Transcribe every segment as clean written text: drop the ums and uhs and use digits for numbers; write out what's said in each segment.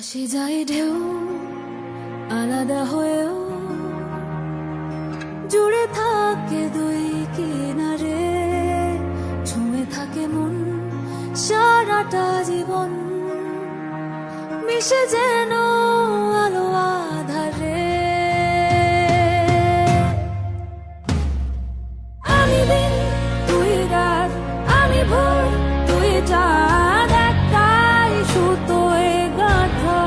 আসে যায় ঢেউ আলাদা হয়েও জুড়ে থাকে দুই কিনারে, ছুঁয়ে থাকে মন সারাটা জীবন, মিশে যেন আলো আধারে। আমি দিন তুই রাত, আমি ভোর তুই চাঁদ, একটাই সুতোয় গাঁথা,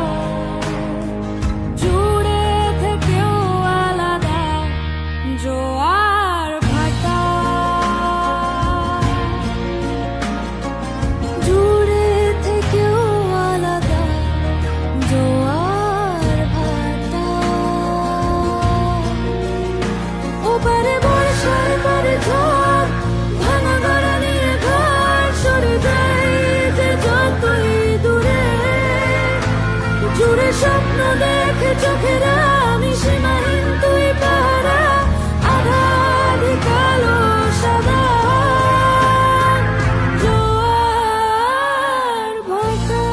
জুড়ে থেকেও আলাদা জোয়ার ভাটা, জুড়ে থেকেও আলাদা জোয়ার ভাটা। ওপারে বর্ষার পরে ঝড়, ভাঙা গড়া নিয়ে ঘর সরে যায় যে যতই দূরে, জুড়ে স্বপ্ন দেখে চোখেরা, আমি সীমাহীন তুই পাহারা, আধারি কালো সাদা জোয়ার ভাটা।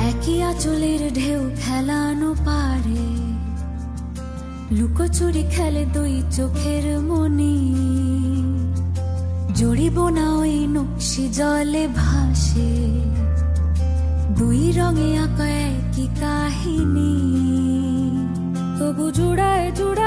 একই আঁচলের ঢেউ খেলানো পারে, লুকোচুরি খেলে দুই চোখের মনি, জড়িব না ওই নকশি জলে ভাসে, দুই রঙে আঁকা একই কাহিনী, তবু জুড়ায় জুড়ায়